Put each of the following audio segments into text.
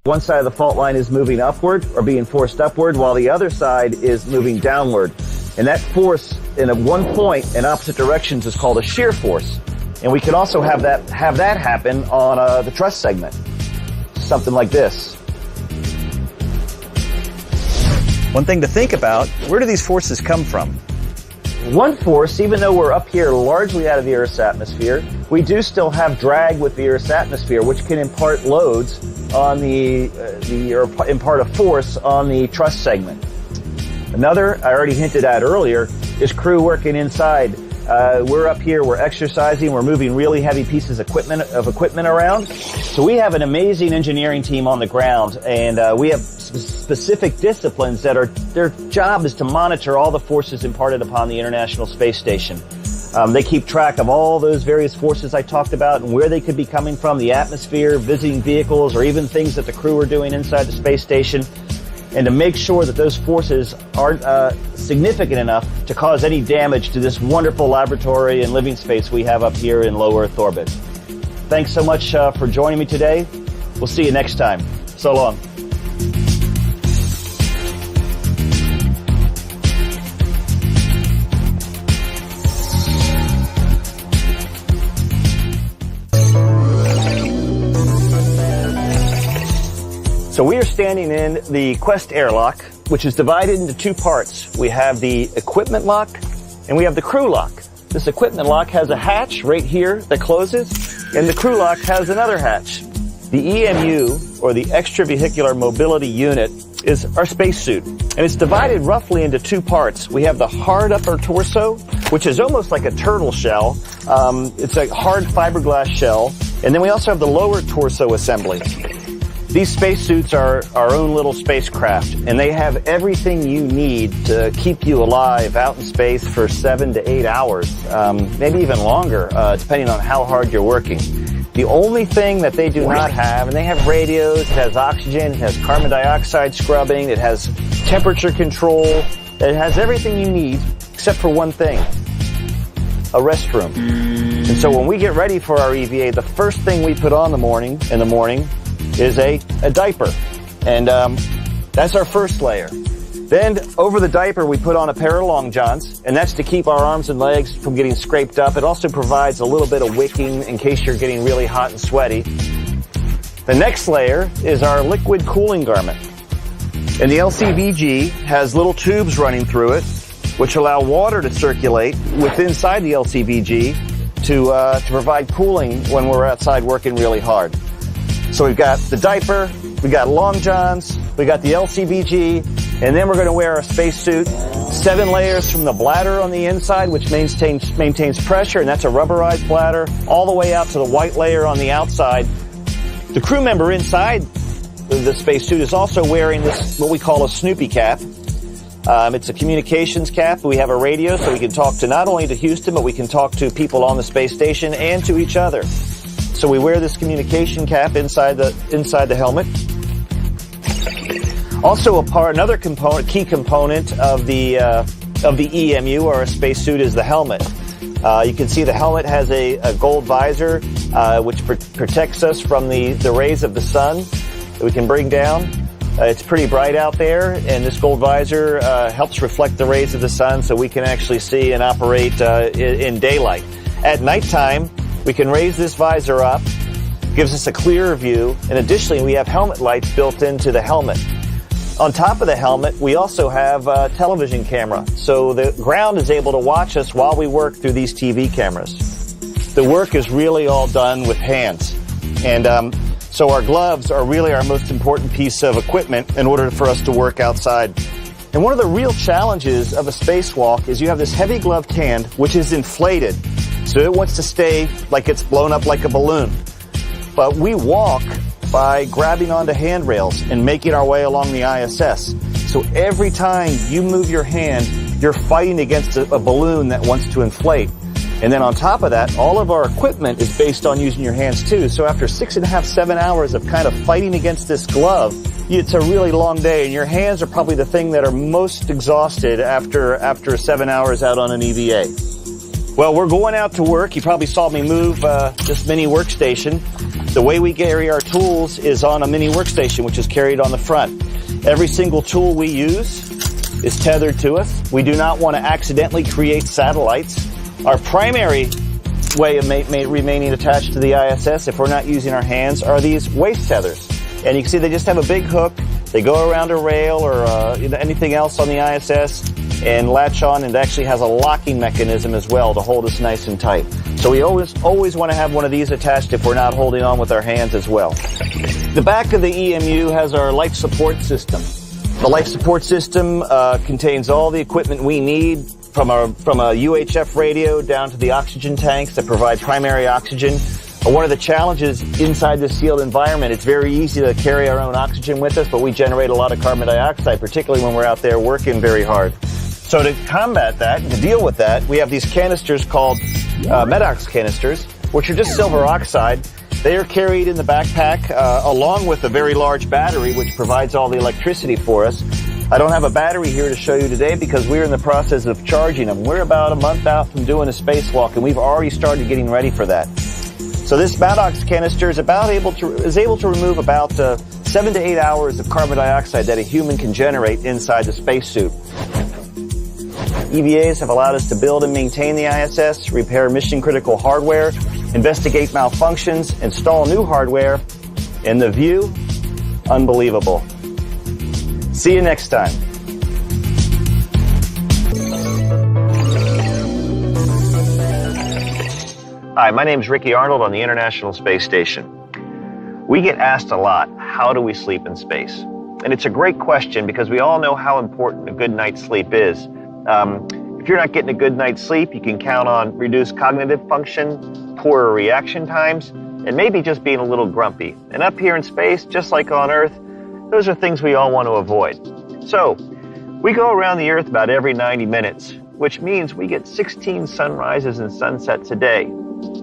One side of the fault line is moving upward or being forced upward, while the other side is moving downward. And that force in one point in opposite directions is called a shear force. And we can also have that happen on the truss segment. Something like this. One thing to think about, where do these forces come from? One force, even though we're up here largely out of the Earth's atmosphere, we do still have drag with the Earth's atmosphere, which can impart loads on or impart a force on the truss segment. Another, I already hinted at earlier, is crew working inside. We're up here, we're exercising, we're moving really heavy pieces of equipment around. So we have an amazing engineering team on the ground, and we have specific disciplines that their job is to monitor all the forces imparted upon the International Space Station. They keep track of all those various forces I talked about and where they could be coming from, the atmosphere, visiting vehicles, or even things that the crew are doing inside the space station, and to make sure that those forces aren't significant enough to cause any damage to this wonderful laboratory and living space we have up here in low Earth orbit. Thanks so much for joining me today. We'll see you next time. So long. So we are standing in the Quest airlock, which is divided into two parts. We have the equipment lock and we have the crew lock. This equipment lock has a hatch right here that closes, and the crew lock has another hatch. The EMU, or the Extravehicular Mobility Unit, is our spacesuit, and it's divided roughly into two parts. We have the hard upper torso, which is almost like a turtle shell. It's a hard fiberglass shell, and then we also have the lower torso assembly. These spacesuits are our own little spacecraft, and they have everything you need to keep you alive out in space for 7 to 8 hours, maybe even longer, depending on how hard you're working. The only thing that they do not have, and they have radios, it has oxygen, it has carbon dioxide scrubbing, it has temperature control, it has everything you need except for one thing, a restroom. And so when we get ready for our EVA, the first thing we put on in the morning is a diaper, and that's our first layer. Then over the diaper we put on a pair of long johns, and that's to keep our arms and legs from getting scraped up. It also provides a little bit of wicking in case you're getting really hot and sweaty. The next layer is our liquid cooling garment, and the LCVG has little tubes running through it which allow water to circulate inside the LCVG to provide cooling when we're outside working really hard. So we've got the diaper, we got long johns, we got the LCVG, and then we're going to wear a spacesuit. 7 layers from the bladder on the inside, which maintains pressure, and that's a rubberized bladder, all the way out to the white layer on the outside. The crew member inside the spacesuit is also wearing this, what we call a Snoopy cap. It's a communications cap. We have a radio, so we can talk to not only to Houston, but we can talk to people on the space station and to each other. So we wear this communication cap inside the helmet. Also another key component of the EMU or a spacesuit is the helmet. You can see the helmet has a gold visor which protects us from the rays of the sun that we can bring down. It's pretty bright out there, and this gold visor helps reflect the rays of the sun so we can actually see and operate in daylight. At nighttime, we can raise this visor up, gives us a clearer view, and additionally we have helmet lights built into the helmet. On top of the helmet, we also have a television camera, so the ground is able to watch us while we work through these TV cameras. The work is really all done with hands, and so our gloves are really our most important piece of equipment in order for us to work outside. And one of the real challenges of a spacewalk is you have this heavy gloved hand, which is inflated, so it wants to stay like it's blown up like a balloon. But we walk by grabbing onto handrails and making our way along the ISS. So every time you move your hand, you're fighting against a balloon that wants to inflate. And then on top of that, all of our equipment is based on using your hands too. So after 6.5, 7 hours of kind of fighting against this glove, it's a really long day, and your hands are probably the thing that are most exhausted after 7 hours out on an EVA. Well, we're going out to work. You probably saw me move this mini workstation. The way we carry our tools is on a mini workstation, which is carried on the front. Every single tool we use is tethered to us. We do not want to accidentally create satellites. Our primary way of remaining attached to the ISS, if we're not using our hands, are these waist tethers. And you can see they just have a big hook. They go around a rail or anything else on the ISS and latch on, and it actually has a locking mechanism as well to hold us nice and tight. So we always want to have one of these attached if we're not holding on with our hands as well. The back of the EMU has our life support system. The life support system contains all the equipment we need, from a UHF radio down to the oxygen tanks that provide primary oxygen. One of the challenges inside this sealed environment, it's very easy to carry our own oxygen with us, but we generate a lot of carbon dioxide, particularly when we're out there working very hard. So to combat that, to deal with that, we have these canisters called Medox canisters, which are just silver oxide. They are carried in the backpack along with a very large battery, which provides all the electricity for us. I don't have a battery here to show you today because we're in the process of charging them. We're about a month out from doing a spacewalk, and we've already started getting ready for that. So this Medox canister is able to remove about 7 to 8 hours of carbon dioxide that a human can generate inside the spacesuit. EVAs have allowed us to build and maintain the ISS, repair mission-critical hardware, investigate malfunctions, install new hardware, and the view, unbelievable. See you next time. Hi, my name is Ricky Arnold on the International Space Station. We get asked a lot, how do we sleep in space? And it's a great question because we all know how important a good night's sleep is. If you're not getting a good night's sleep, you can count on reduced cognitive function, poorer reaction times, and maybe just being a little grumpy. And up here in space, just like on Earth, those are things we all want to avoid. So, we go around the Earth about every 90 minutes, which means we get 16 sunrises and sunsets a day.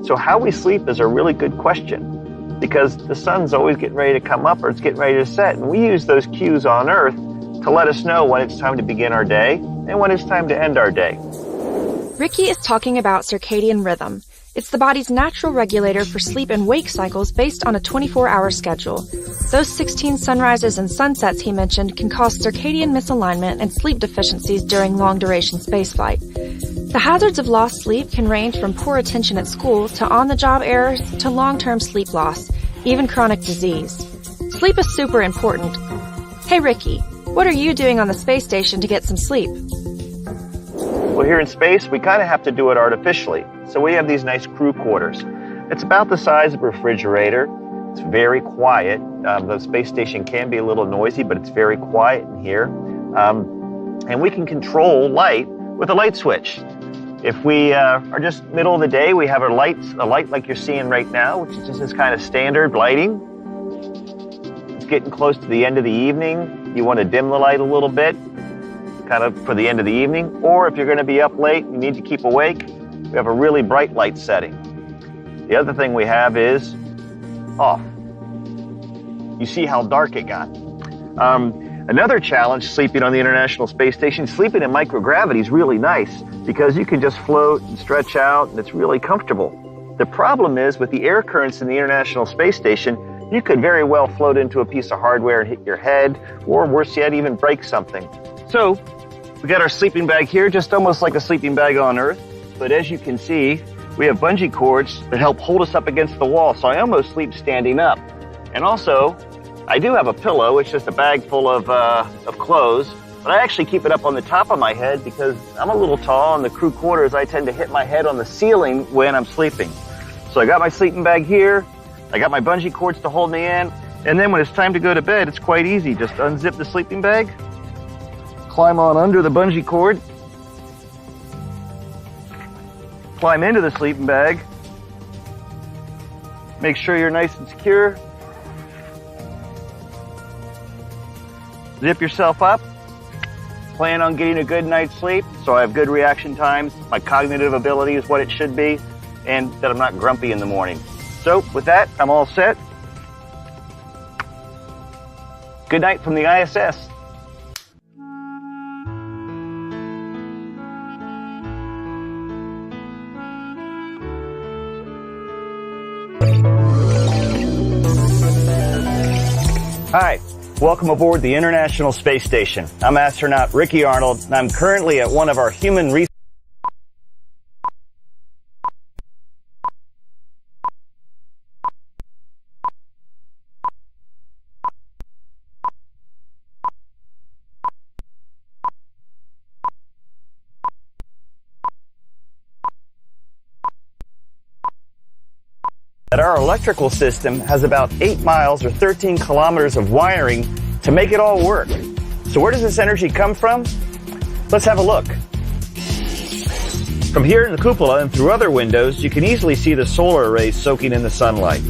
So how we sleep is a really good question, because the sun's always getting ready to come up or it's getting ready to set, and we use those cues on Earth to let us know when it's time to begin our day and when it's time to end our day. Ricky is talking about circadian rhythm. It's the body's natural regulator for sleep and wake cycles based on a 24-hour schedule. Those 16 sunrises and sunsets he mentioned can cause circadian misalignment and sleep deficiencies during long-duration spaceflight. The hazards of lost sleep can range from poor attention at school to on-the-job errors to long-term sleep loss, even chronic disease. Sleep is super important. Hey Ricky, what are you doing on the space station to get some sleep? Well, here in space, we kind of have to do it artificially. So we have these nice crew quarters. It's about the size of a refrigerator. It's very quiet. The space station can be a little noisy, but it's very quiet in here. And we can control light with a light switch. If we are just middle of the day, we have a light like you're seeing right now, which is just this kind of standard lighting. It's getting close to the end of the evening. You want to dim the light a little bit, kind of for the end of the evening. Or if you're going to be up late and you need to keep awake, we have a really bright light setting. The other thing we have is off. You see how dark it got. Another challenge sleeping on the International Space Station, sleeping in microgravity is really nice because you can just float and stretch out and it's really comfortable. The problem is with the air currents in the International Space Station, you could very well float into a piece of hardware and hit your head, or worse yet, even break something. So we got our sleeping bag here, just almost like a sleeping bag on Earth. But as you can see, we have bungee cords that help hold us up against the wall, so I almost sleep standing up. And also, I do have a pillow. It's just a bag full of clothes, but I actually keep it up on the top of my head because I'm a little tall. In the crew quarters, I tend to hit my head on the ceiling when I'm sleeping. So I got my sleeping bag here. I got my bungee cords to hold me in. And then when it's time to go to bed, it's quite easy. Just unzip the sleeping bag, climb on under the bungee cord, climb into the sleeping bag, make sure you're nice and secure, zip yourself up, plan on getting a good night's sleep so I have good reaction times, my cognitive ability is what it should be, and that I'm not grumpy in the morning. So with that, I'm all set. Good night from the ISS. Hi, welcome aboard the International Space Station. I'm astronaut Ricky Arnold, and I'm currently at one of our human research that our electrical system has about 8 miles or 13 kilometers of wiring to make it all work. So where does this energy come from? Let's have a look. From here in the cupola and through other windows, you can easily see the solar arrays soaking in the sunlight.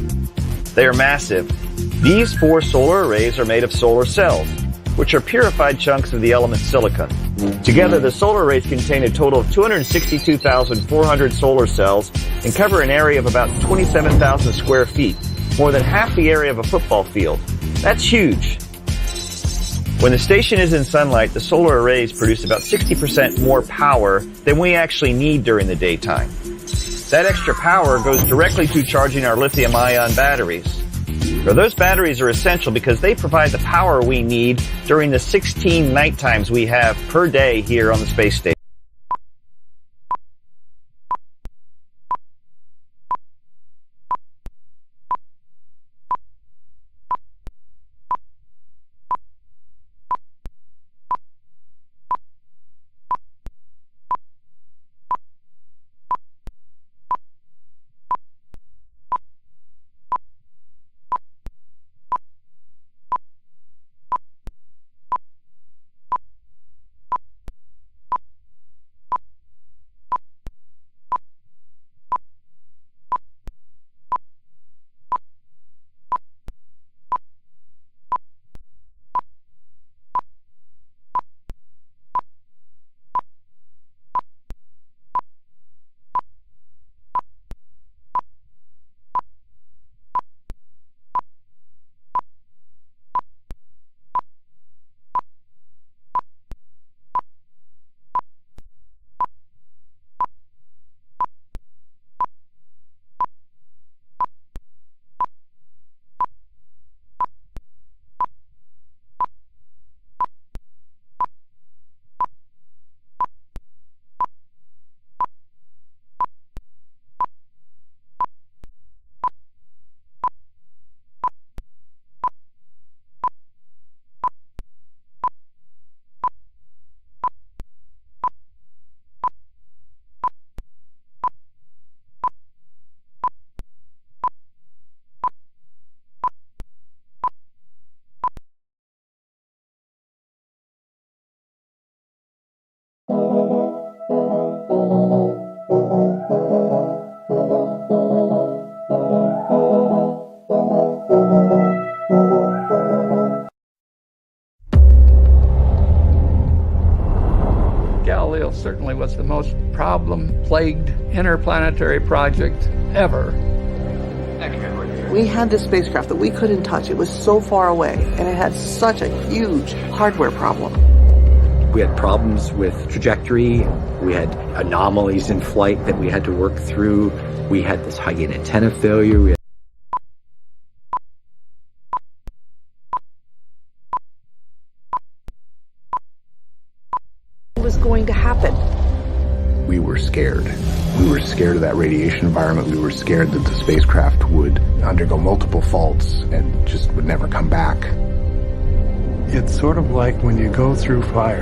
They are massive. These 4 solar arrays are made of solar cells, which are purified chunks of the element silicon. Together, the solar arrays contain a total of 262,400 solar cells and cover an area of about 27,000 square feet, more than half the area of a football field. That's huge. When the station is in sunlight, the solar arrays produce about 60% more power than we actually need during the daytime. That extra power goes directly to charging our lithium-ion batteries. Now, those batteries are essential because they provide the power we need during the 16 night times we have per day here on the space station. Galileo certainly was the most problem-plagued interplanetary project ever. We had this spacecraft that we couldn't touch. It was so far away, and it had such a huge hardware problem. We had problems with trajectory. We had anomalies in flight that we had to work through. We had this high-gain antenna failure. What was going to happen? We were scared. We were scared of that radiation environment. We were scared that the spacecraft would undergo multiple faults and just would never come back. It's sort of like when you go through fire.